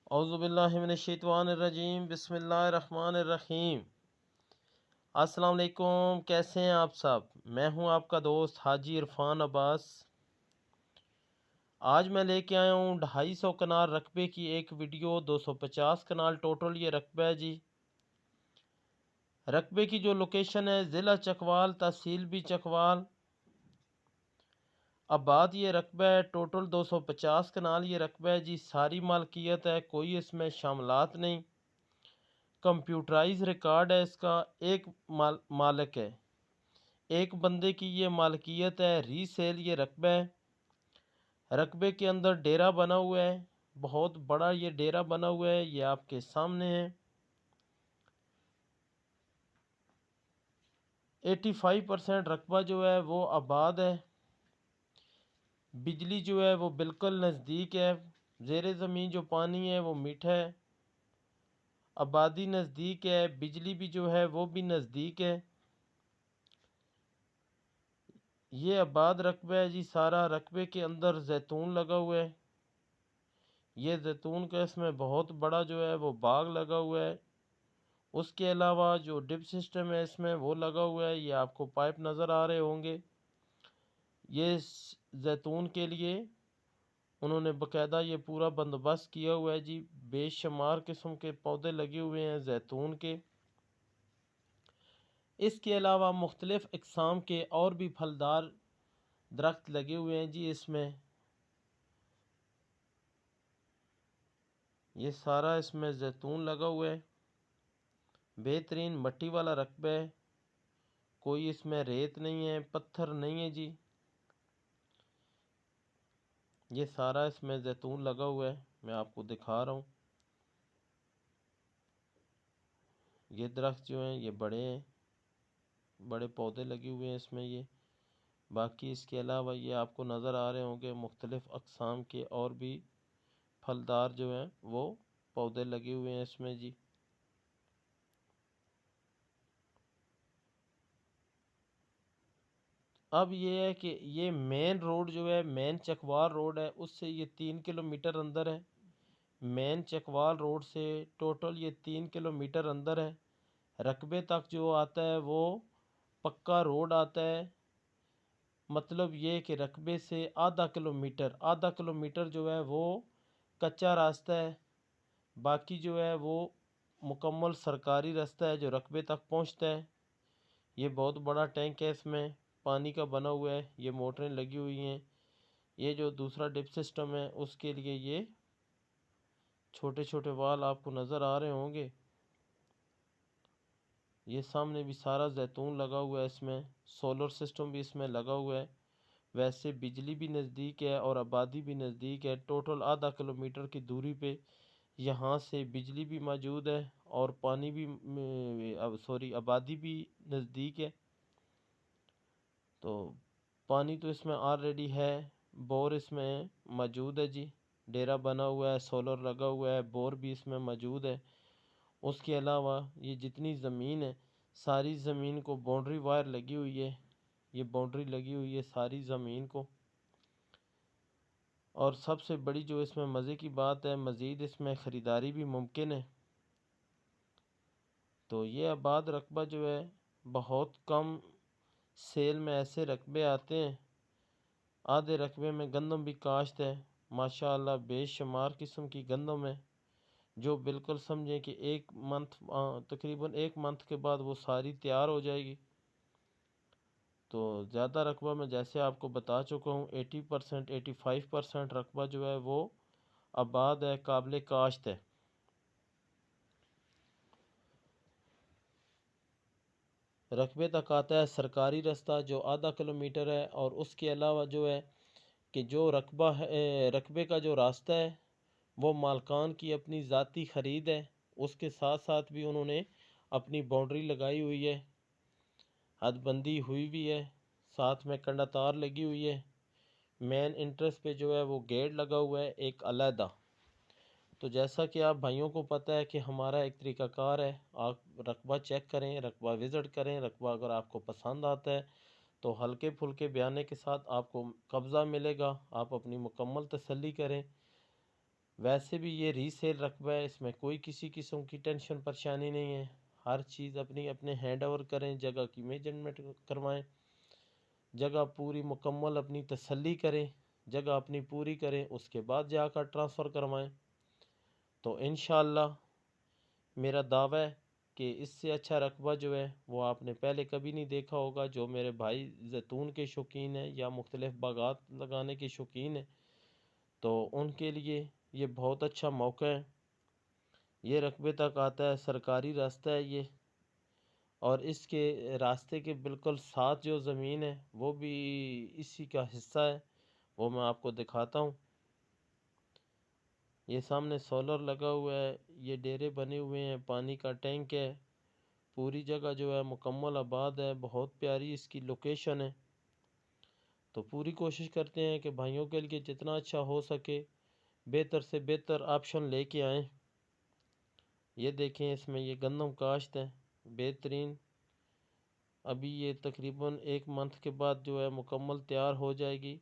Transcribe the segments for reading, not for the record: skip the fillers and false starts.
औज़ुबिल्लाहि मिनश्शैतानिर्रजीम बिस्मिल्लाहिर्रहमानिर्रहीम। अस्सलाम वालेकुम, कैसे हैं आप सब। मैं हूं आपका दोस्त हाजी इरफान अब्बास। आज मैं लेके आया हूं 250 कनाल रकबे की एक वीडियो। 250 कनाल टोटल ये रकबा है जी। रकबे की जो लोकेशन है ज़िला चकवाल, तहसील भी चकवाल। अब बात ये रकबा है, टोटल 250 कनाल ये रकबा है जी। सारी मालकियत है, कोई इसमें शामलात नहीं। कंप्यूटराइज रिकॉर्ड है इसका। एक मालिक है, एक बंदे की ये मालकियत है। रीसेल ये रकबा है। रकबे के अंदर डेरा बना हुआ है, बहुत बड़ा ये डेरा बना हुआ है, ये आपके सामने है। 85% रकबा जो है वो आबाद है। बिजली जो है वो बिल्कुल नज़दीक है। ज़ेरे ज़मीन जो पानी है वो मीठा है। आबादी नज़दीक है, बिजली भी जो है वो भी नज़दीक है। ये आबाद रकबा है जी सारा। रकबे के अंदर जैतून लगा हुआ है। ये जैतून का इसमें बहुत बड़ा जो है वो बाग लगा हुआ है। उसके अलावा जो डिप सिस्टम है इसमें वो लगा हुआ है। ये आपको पाइप नज़र आ रहे होंगे। ये जैतून के लिए उन्होंने बकायदा ये पूरा बंदोबस्त किया हुआ है जी। बेशुमार किस्म के पौधे लगे हुए हैं जैतून के। इसके अलावा मुख्तलिफ़ इक़साम के और भी फलदार दरख्त लगे हुए हैं जी इसमें। ये सारा इसमें जैतून लगा हुआ है। बेहतरीन मट्टी वाला रकबा है, कोई इसमें रेत नहीं है, पत्थर नहीं है जी। ये सारा इसमें जैतून लगा हुआ है, मैं आपको दिखा रहा हूँ। ये दरख्त जो हैं ये बड़े हैं, बड़े पौधे लगे हुए हैं इसमें ये। बाकी इसके अलावा ये आपको नज़र आ रहे होंगे मुख्तलिफ़ अक़साम के और भी फलदार जो हैं वो पौधे लगे हुए हैं इसमें जी। अब ये है कि ये मेन रोड जो है, मेन चकवाल रोड है, उससे ये 3 किलोमीटर अंदर है। मेन चकवाल रोड से टोटल ये 3 किलोमीटर अंदर है। रकबे तक जो आता है वो पक्का रोड आता है। मतलब ये कि रकबे से आधा किलोमीटर जो है वो कच्चा रास्ता है। बाकी जो है वो मुकम्मल सरकारी रास्ता है जो रकबे तक पहुंचता है। ये बहुत बड़ा टैंक है, इसमें पानी का बना हुआ है। ये मोटरें लगी हुई हैं। ये जो दूसरा डिप सिस्टम है उसके लिए ये छोटे छोटे वाल आपको नज़र आ रहे होंगे। ये सामने भी सारा जैतून लगा हुआ है। इसमें सोलर सिस्टम भी इसमें लगा हुआ है। वैसे बिजली भी नज़दीक है और आबादी भी नज़दीक है। टोटल आधा किलोमीटर की दूरी पे यहाँ से बिजली भी मौजूद है और पानी भी आबादी भी नज़दीक है। तो पानी तो इसमें ऑलरेडी है, बोर इसमें मौजूद है जी। डेरा बना हुआ है, सोलर लगा हुआ है, बोर भी इसमें मौजूद है। उसके अलावा ये जितनी ज़मीन है सारी ज़मीन को बाउंड्री वायर लगी हुई है। ये बाउंड्री लगी हुई है सारी ज़मीन को। और सबसे बड़ी जो इसमें मज़े की बात है, मज़ीद इसमें ख़रीदारी भी मुमकिन है। तो ये आबाद रकबा जो है बहुत कम सेल में ऐसे रकबे आते हैं। आधे रकबे में गंदम भी काश्त है माशाअल्लाह। बेशुमार किस्म की गंदम है जो बिल्कुल समझें कि तकरीबन 1 मंथ के बाद वो सारी तैयार हो जाएगी। तो ज़्यादा रकबा मैं जैसे आपको बता चुका हूँ 80% 85% रकबा जो है वो आबाद है, काबिल काश्त है। रकबे तक आता है सरकारी रास्ता जो आधा किलोमीटर है। और उसके अलावा जो है कि जो रकबा है, रकबे का जो रास्ता है वो मालकान की अपनी ज़ाती ख़रीद है। उसके साथ साथ भी उन्होंने अपनी बाउंड्री लगाई हुई है, हदबंदी हुई भी है, साथ में कंडा तार लगी हुई है। मेन इंट्रेंस पे जो है वो गेट लगा हुआ है एक अलहदा। तो जैसा कि आप भाइयों को पता है कि हमारा एक तरीक़ाकार है, आप रकबा चेक करें, रकबा विज़िट करें। रकबा अगर आपको पसंद आता है तो हल्के फुल्के बयाने के साथ आपको कब्ज़ा मिलेगा। आप अपनी मुकम्मल तसल्ली करें। वैसे भी ये रीसेल रकबा है, इसमें कोई किसी किस्म की टेंशन परेशानी नहीं है। हर चीज़ अपनी अपने हैंड ओवर करें, जगह की मेजरमेंट करवाएं, जगह पूरी मुकम्मल अपनी तसल्ली करें, जगह अपनी पूरी करें, उसके बाद जाकर ट्रांसफ़र करवाएं। तो इंशाअल्लाह मेरा दावा है कि इससे अच्छा रकबा जो है वो आपने पहले कभी नहीं देखा होगा। जो मेरे भाई जैतून के शौकीन हैं या मुख्तलिफ़ बागात लगाने के शौकीन हैं, तो उनके लिए ये बहुत अच्छा मौका है। ये रकबे तक आता है, सरकारी रास्ता है ये, और इसके रास्ते के बिल्कुल साथ जो ज़मीन है वो भी इसी का हिस्सा है। वो मैं आपको दिखाता हूँ। ये सामने सोलर लगा हुआ है, ये डेरे बने हुए हैं, पानी का टैंक है, पूरी जगह जो है मुकम्मल आबाद है, बहुत प्यारी इसकी लोकेशन है। तो पूरी कोशिश करते हैं कि भाइयों के लिए जितना अच्छा हो सके बेहतर से बेहतर ऑप्शन लेके आएँ। ये देखें, इसमें ये गंदम काश्त है बेहतरीन। अभी ये तकरीबन 1 मंथ के बाद जो है मुकम्मल तैयार हो जाएगी।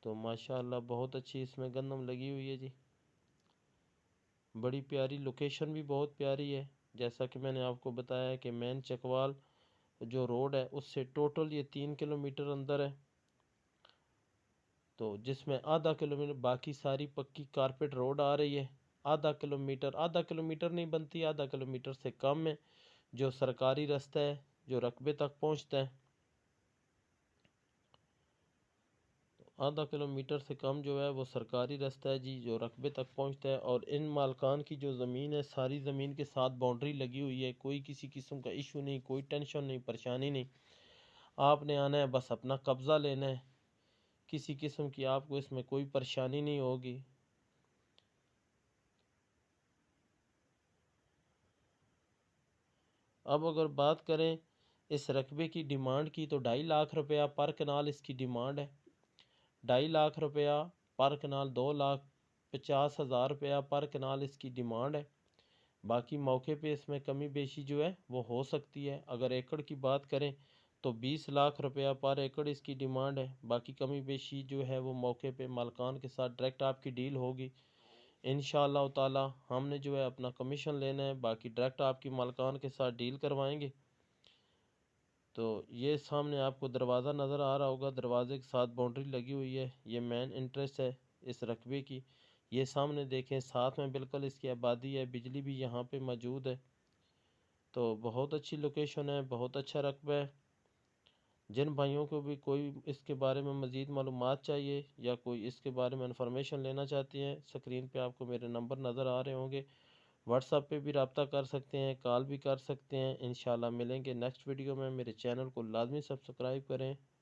तो माशाअल्लाह बहुत अच्छी इसमें गंदम लगी हुई है जी। बड़ी प्यारी लोकेशन भी बहुत प्यारी है। जैसा कि मैंने आपको बताया कि मेन चकवाल जो रोड है उससे टोटल ये 3 किलोमीटर अंदर है। तो जिसमें आधा किलोमीटर बाकी सारी पक्की कारपेट रोड आ रही है। आधा किलोमीटर नहीं बनती, आधा किलोमीटर से कम है जो सरकारी रास्ता है जो रकबे तक पहुंचता है। आधा किलोमीटर से कम जो है वो सरकारी रास्ता है जी जो रकबे तक पहुंचता है। और इन मालकान की जो ज़मीन है सारी ज़मीन के साथ बाउंड्री लगी हुई है, कोई किसी किस्म का इशू नहीं, कोई टेंशन नहीं, परेशानी नहीं। आपने आना है, बस अपना कब्ज़ा लेना है, किसी किस्म की आपको इसमें कोई परेशानी नहीं होगी। अब अगर बात करें इस रकबे की डिमांड की, तो 2.5 लाख रुपया पर कनाल इसकी डिमांड है। 2.5 लाख रुपया पर कनाल, 2,50,000 रुपया पर कनाल इसकी डिमांड है। बाकी मौके पे इसमें कमी बेशी जो है वो हो सकती है। अगर एकड़ की बात करें तो 20 लाख रुपया पर एकड़ इसकी डिमांड है। बाकी कमी बेशी जो है वो मौके पे मालकान के साथ डायरेक्ट आपकी डील होगी। इंशाअल्लाह ताला हमने जो है अपना कमीशन लेना है, बाकी डायरेक्ट आपकी मालकान के साथ डील करवाएंगे। तो ये सामने आपको दरवाज़ा नज़र आ रहा होगा, दरवाजे के साथ बाउंड्री लगी हुई है, ये मेन इंटरेस्ट है इस रकबे की। ये सामने देखें, साथ में बिल्कुल इसकी आबादी है, बिजली भी यहाँ पे मौजूद है। तो बहुत अच्छी लोकेशन है, बहुत अच्छा रकबा है। जिन भाइयों को भी कोई इसके बारे में मज़ीद मालूमात चाहिए या कोई इसके बारे में इंफॉर्मेशन लेना चाहते हैं, स्क्रीन पे आपको मेरे नंबर नज़र आ रहे होंगे। व्हाट्सएप पे भी रब्ता कर सकते हैं, कॉल भी कर सकते हैं। इंशाल्लाह मिलेंगे नेक्स्ट वीडियो में। मेरे चैनल को लाजमी सब्सक्राइब करें।